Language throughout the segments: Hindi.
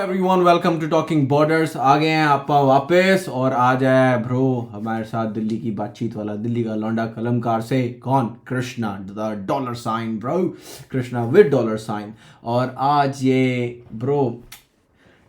Everyone, welcome to Talking Borders. आ गए हैं आपा वापस और आ जाए ब्रो हमारे साथ दिल्ली की बातचीत वाला, दिल्ली का लौंडा कलमकार से। कौन? Krishna the dollar sign bro, Krishna with dollar sign. और आज ये ब्रो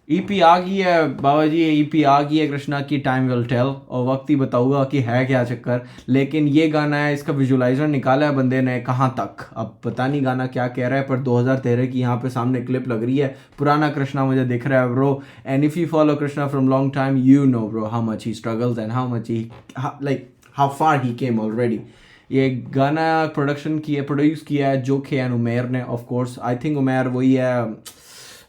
ईपी आ गई है बाबा जी, ईपी आ गई है कृष्णा की, टाइम विल टेल, और वक्त ही बताऊंगा कि है क्या चक्कर। लेकिन ये गाना है, इसका विजुलाइजर निकाला है बंदे ने कहाँ तक, अब पता नहीं गाना क्या कह रहा है, पर 2013 की यहाँ पे सामने क्लिप लग रही है। पुराना कृष्णा मुझे दिख रहा है bro. And if you follow Krishna from long time, you know bro how much he struggles and how much he like how far he came already. ये गाना प्रोड्यूस किया है जोखे एंड उमेर ने। ऑफ कोर्स आई थिंक उमेर वही है,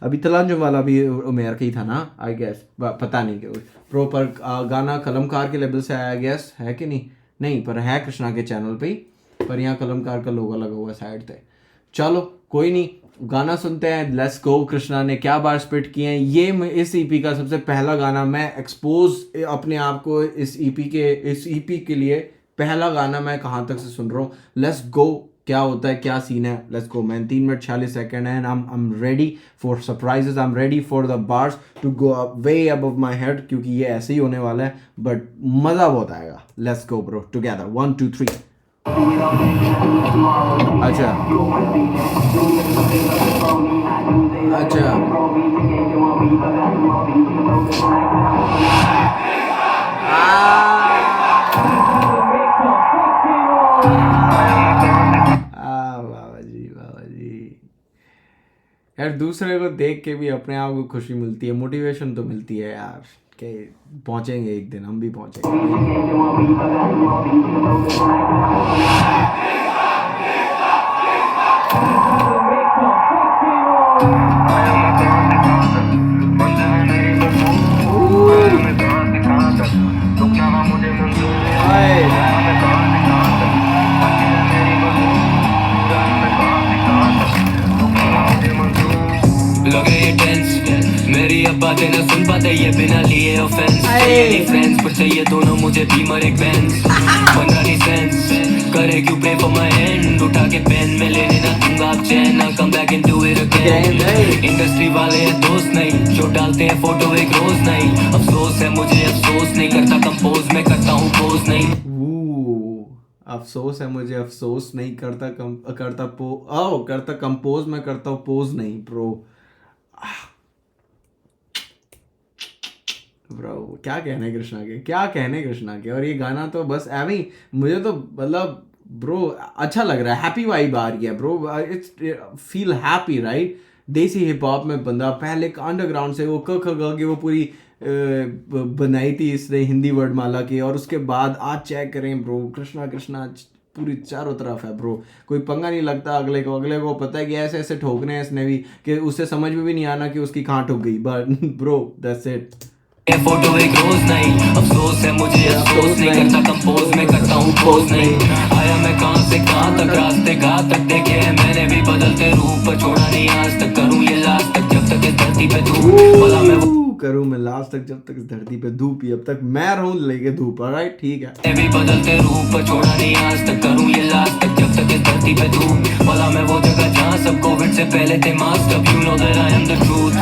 अभी तलांजुम वाला भी उमेर का ही था ना, आई गेस, पता नहीं क्यों। प्रॉपर गाना कलमकार के लेवल से आया, आई गेस, है कि नहीं? नहीं, पर है कृष्णा के चैनल पे ही, पर यहाँ कलमकार का लोगो लगा हुआ साइड पे। चलो कोई नहीं, गाना सुनते हैं। Let's go. कृष्णा ने क्या बार स्पिट किए हैं। ये इस ईपी का सबसे पहला गाना, मैं एक्सपोज अपने आप को इस ईपी के लिए पहला गाना मैं कहाँ तक से सुन रहा हूँ। लेट्स गो, क्या होता है, क्या सीन है। Let's go man. 3 minute 46 second है। I am ready for surprises, I am ready for the bars to go way above my head, क्योंकि ये ऐसे ही होने वाला है, बट मज़ा बहुत आएगा। Let's go bro together, 1 2 3। अच्छा अच्छा, बाबा जी बाबा जी। यार दूसरे को देख के भी अपने आप को खुशी मिलती है, मोटिवेशन तो मिलती है यार, कि पहुंचेंगे एक दिन, हम भी पहुंचेंगे। लगे ये टेंस, मेरी अब बातें न सुन पाते ये बिना लिए ऑफेंस। चाहिए फ्रेंड्स पर चाहिए दोनों मुझे बीमर एक बेंस। 15 सेंस करे क्यों पे फॉर माय एंड, उठा के पेन में लेने ना दूंगा आप चैन। ना come back into it again. Industry वाले हैं दोस्त नहीं, जो डालते हैं फोटो एक रोज नहीं। अफसोस है मुझे, अफसोस नहीं करता कंपोज, मैं करता हूँ पोज नहीं। अफसोस है मुझे, अफसोस नहीं करता करता कंपोज, मैं करता हूँ पोज नहीं। ब्रो क्या कहने कृष्णा के, क्या कहने कृष्णा के। और ये गाना तो बस एवं मुझे तो मतलब ब्रो अच्छा लग रहा है, हैप्पी वाइब आ रही है bro. It's feel happy right. देसी हिप हॉप में बंदा पहले अंडरग्राउंड से वो क ख ग की वो पूरी बनाई थी इसने हिंदी वर्डमाला की, और उसके बाद आज चेक करें ब्रो, कृष्णा कृष्णा पूरी चारों तरफ है ब्रो। कोई पंगा नहीं लगता अगले को पता है कि ऐसे ऐसे ठोकने हैं इसने भी, कि उसे समझ में भी नहीं आना कि उसकी कहाँ ठुक गई, बट ब्रो दैट्स इट। ये फोटो एक रोज नहीं, अफसोस है मुझे, अफसोस नहीं करता कंपोज, मैं करता हूँ पोज नहीं। आया मैं कहाँ से कहाँ तक, रास्ते कहाँ तक देखे हैं मैंने भी बदलते रूप, पर छोड़ा नहीं आज तक, करूँ ये लास्ट तक जब तक इस धरती पे धूप, भला मैं करूँ मैं लास्ट तक जब तक इस धरती पे धूप, ही अब तक मैं रहूँ लेके धूप। राइट, ठीक है। मैं भी बदलते रूप, पर छोड़ा नहीं आज तक, करूँ ये लास्ट तक जब तक इस धरती पे धूप, भला मैं वो जगह जहाँ सब कोविड से पहले थे मास्क। अब you know that I am the truth.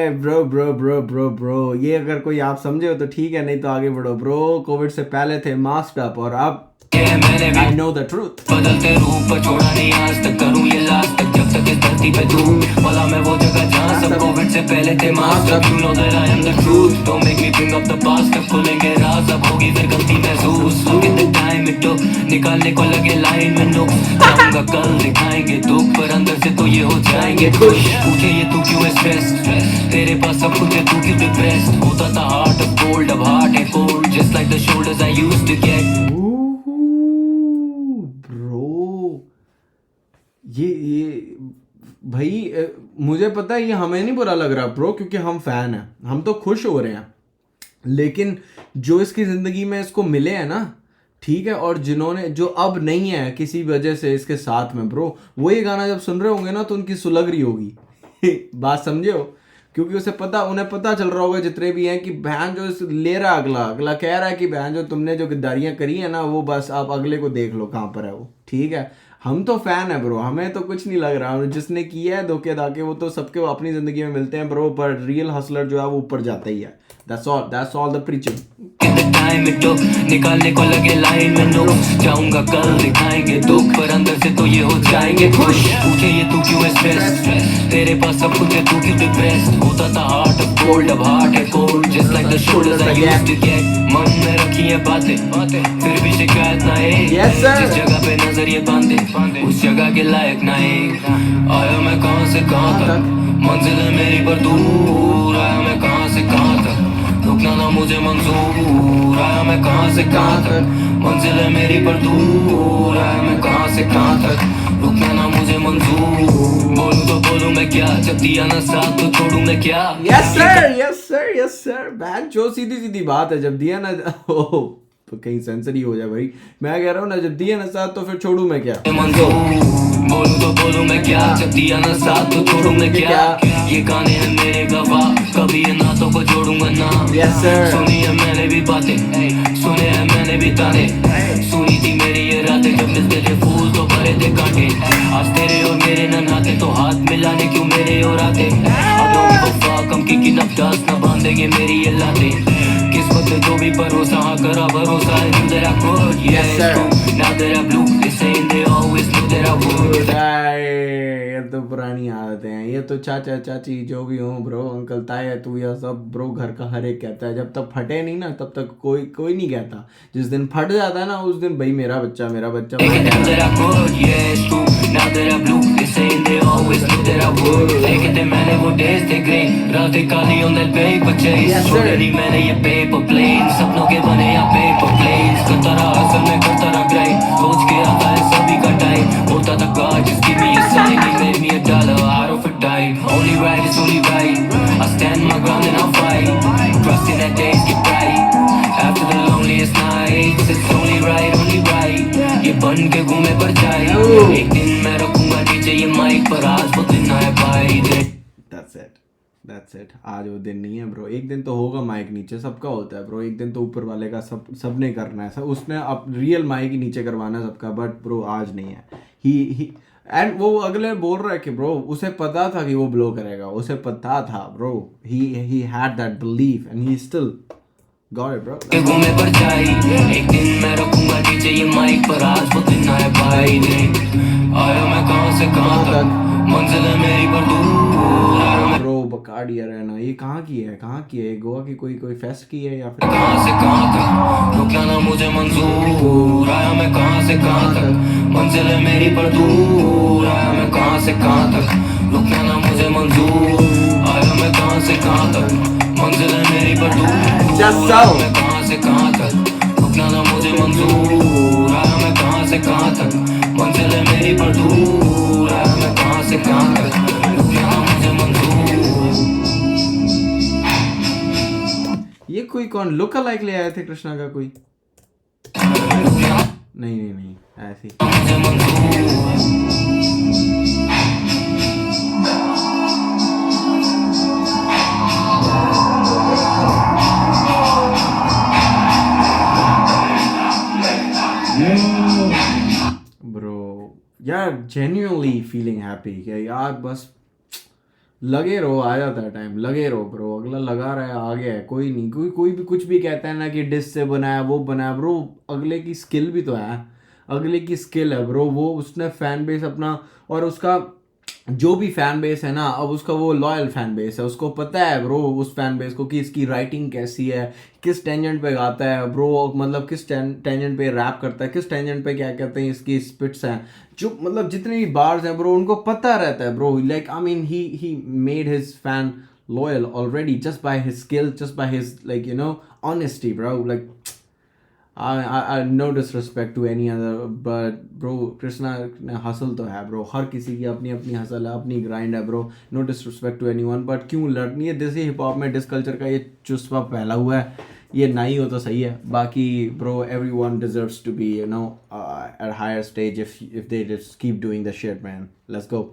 Bro bro bro bro bro, ये अगर कोई आप समझे हो तो ठीक है, नहीं तो आगे बढ़ो ब्रो। कोविड से पहले थे मास्क अप, और अब I know the truth। बदलते रूप, पर छोड़ा नहीं आज तक, करूँ ये लास्ट तक जब तक इस धरती पे धूप, भला मैं वो जगह जहाँ सब कोविड से पहले थे मास्क। अब you know that I am the truth. Don't make me bring up the past, अब खुलेंगे राज, अब होगी फिर गलती महसूस। Look at the time it took, निकालने को लगे लाइन में नुक, जाऊंगा कल दिखाएंगे दुख, पर अंदर से तो ये हो जाएंगे खुश। पूछे ये तू क्यों है स्ट्रेस्ड, तेरे पास सब कुछ है तू क्यों डिप्रेस्ड। होता था हार्ट ऑफ गोल्ड, अब हार्ट है cold, just like the shoulders I used to get. ये भाई मुझे पता है ये हमें नहीं बुरा लग रहा ब्रो, क्योंकि हम फैन हैं, हम तो खुश हो रहे हैं। लेकिन जो इसकी ज़िंदगी में इसको मिले हैं ना, ठीक है, और जिन्होंने जो अब नहीं है किसी वजह से इसके साथ में ब्रो, वो ये गाना जब सुन रहे होंगे ना तो उनकी सुलग रही होगी। बात समझे हो? क्योंकि उन्हें पता चल रहा होगा जितने भी हैं कि बहन जो ले रहा अगला कह रहा है कि बहन जो तुमने जो गद्दारियाँ करी है ना, वो बस आप अगले को देख लो कहाँ पर है वो, ठीक है। हम तो फैन है ब्रो, हमें तो कुछ नहीं लग रहा, जिसने किया है धोखे धाके वो तो सबके अपनी जिंदगी में मिलते हैं ब्रो, पर रियल हसलर जो है वो ऊपर जाता ही है। That's all the preaching. Time it took निकालने को लगे लाइन में नुक जाऊंगा कल दिखाएंगे दुख पर अंदर से तो ये हो जाएंगे खुश पूछे ये तू क्यों है स्ट्रेस तेरे पास सब कुछ है तू क्यों डिप्रेस्ड होता था हार्ट ऑफ गोल्ड अब हार्ट है cold just like the shoulders I used to get मन में रखी है बातें फिर भी शिकायत ना है Yes, sir. जिस जगह पे नजर ये बांधे उस जगह के लायक ना है आया मैं कहां से कहां तक मंजिल है मेरी पर दूर आया मैं कहां से कहां तक रुकना ना मुझे मंजूर आया मैं कहां से कहां तक मंजिल है मेरी पर दूर आया मैं कहां से कहां तक रुकना ना मुझे मंजूर बोलूं तो बोलूं मैं क्या जब दिया ना साथ तो छोड़ूं मैं क्या Yes sir, yes sir, yes sir. Ban जो सीधी सीधी बात है, जब दिया ना ओह तो कहीं सेंसर ही हो जाए भाई, मैं कह रहा हूँ ना जब दिया ना साथ तो फिर छोड़ू मैं क्या। मंजूर बोलूं तो बोलूं मैं क्या जब दिया ना साथ तो छोड़ूं मैं क्या ये गाने हैं मेरे गवाह कभी ये नातों को जोड़ूंगा ना Yes sir. सुनी है मैंने भी बातें सुने हैं मैंने भी ताने सुनी थी मेरी ये रातें जब मिलते थे फूल तो भरे थे कांटे आज तेरे और मेरे न नाते तो हाथ मिलाने क्यों मेरे और आते अब तो फाक हम की न प्यास न बांधेंगे मेरी ये लातें किस्मत पे जो भी भरोसा हाँ करा भरोसा है you that I could Yes, sir. now that I blew they saying they always knew that I would ये तो पुरानी आदतें हैं, ये तो चाचा चाची जो भी हो ब्रो, अंकल ताया तू यह सब ब्रो घर का हर एक कहता है, जब तक फटे नहीं ना तब तक कोई नहीं कहता, जिस दिन फट जाता है ना उस दिन भाई मेरा बच्चा that I could yeah it's true now that I blew they saying they always knew that I would लेकिन ते मैंने वो days थे grey रातें काली on that paper chase Yes, sir. छोड़े नहीं मैंने ये paper planes सपनों के बने या paper planes करता रहा असल में करता रहा grind सोच के आता है सभी का time होता था God just give me a sign he made me a dollar out of a dime only right is only right I stand my ground and I'll fight trusting that days get bright after the loneliest nights it's only right ये बन के घूमे पर जाए एक दिन मैं रखूंगा नीचे ये माइक पर आज वो दिन आए भाई That's it. आज वो दिन नहीं है ब्रो, एक दिन तो होगा माइक नीचे, सबका होता है ब्रो, एक दिन तो ऊपर वाले का सबने करना है, सब उसने अब रियल माइक ही नीचे करवाना है सबका, बट ब्रो आज नहीं है। ही एंड वो अगले बोल रहा है कि ब्रो उसे पता था कि वो ब्लो करेगा, उसे पता था bro, he had that belief and he still got it bro. घूमे पर जाए एक दिन मैं रखूंगा नीचे ये माइक पर आज वो दिन आए भाई आया मैं कहां से कहां तक मंजिल है मेरी पर दूर आया मैं ब्रो बकार्डिया रहना, ये कहाँ की है गोवा की कोई फेस्ट की है या फिर कहां से कहां तक रुकना ना मुझे मंजूर आया मैं कहां से कहां तक मंजिल है मेरी पर दूर आया मैं कहां से कहां तक रुकना ना मुझे मंजूर आया मैं कहां से कहां तक मंजिल है मेरी पर दूर आया मैं कहां से कहां तक रुकना ना मुझे मंजूर आया मैं कहां से कहां तक मंजिल है मेरी पर दूर आया मैं कहां से कहां तक रुकना ना मुझे मंजूर ये कोई कौन लुक लाइक ले आए थे कृष्णा का कोई? नहीं ऐसी मुझे मंजूर ब्रो यार जेन्युइनली फीलिंग हैप्पी कि यार बस लगे रहो, आ जाता है टाइम, लगे रहो ब्रो, अगला लगा रहा है आ गया है, कोई नहीं, कोई भी कुछ भी कहता है ना कि डिस से बनाया वो बनाया, ब्रो अगले की स्किल भी तो है, अगले की स्किल है ब्रो, वो उसने फैन बेस अपना और उसका जो भी फैन बेस है ना, अब उसका वो लॉयल फैन बेस है, उसको पता है ब्रो उस फैन बेस को कि इसकी राइटिंग कैसी है, किस टेंजेंट पे गाता है ब्रो, मतलब किस टेंजेंट पे रैप करता है, किस टेंजेंट पे क्या कहते हैं इसकी स्पिट्स हैं, जो मतलब जितने भी बार्स हैं ब्रो उनको पता रहता है bro, like I mean he made his fan loyal already just by his skill, just by his like you know honesty bro, like I no disrespect to any other, but bro Krishna ने हसल तो है ब्रो, हर किसी की अपनी अपनी हसल है, अपनी ग्राइंड है bro, no disrespect to anyone, but क्यों लड़नी है देसी हिप हॉप में, डिस कल्चर का ये चुस्पा फैला हुआ है, ये नहीं हो तो सही है, बाकी bro everyone deserves to be you know at a higher stage if they just keep doing the shit man, let's go.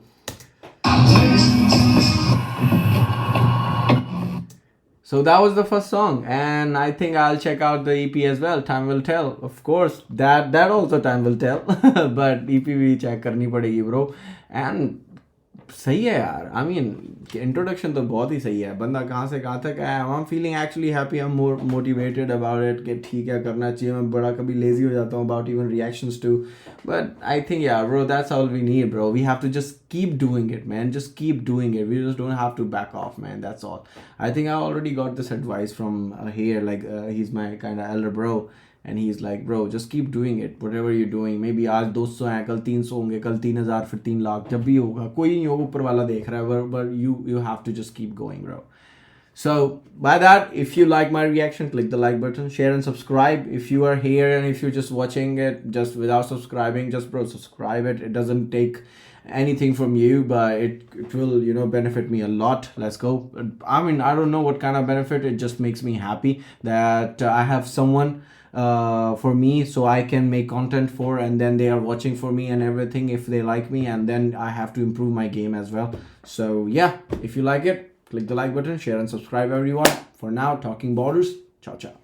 So that was the first song, and I think I'll check out the EP as well. Time will tell, of course. That also time will tell, but EP भी check करनी पड़ेगी, bro. And सही है यार. I mean, introduction तो बहुत ही सही है. बंदा कहाँ से कहाँ तक है. I'm feeling actually happy. I'm more motivated about it. कि ठीक है करना चाहिए. मैं बड़ा कभी lazy हो जाता हूँ about even reactions too. But I think yeah, bro, that's all we need, bro. We have to just keep doing it, man. Just keep doing it. We just don't have to back off, man. That's all. I think I already got this advice from here. Like he's my kind of elder bro. And he's like, bro, just keep doing it, whatever you're doing. Maybe आज 200 हैं, कल 300 होंगे, कल 3000, फिर 3 लाख, जब भी होगा, कोई नहीं होगा, ऊपर वाला देख रहा है, but you have to just keep going, bro. So by that, if you like my reaction, click the like button, share and subscribe. If you are here and if you're just watching it just without subscribing, just bro, subscribe it. It doesn't take anything from you, but it will, you know, benefit me a lot. Let's go. I mean, I don't know what kind of benefit. It just makes me happy that I have someone for me, so I can make content for, and then they are watching for me and everything if they like me, and then I have to improve my game as well. So yeah, if you like it, click the like button, share and subscribe, everyone. For now, Talking Borders, ciao ciao.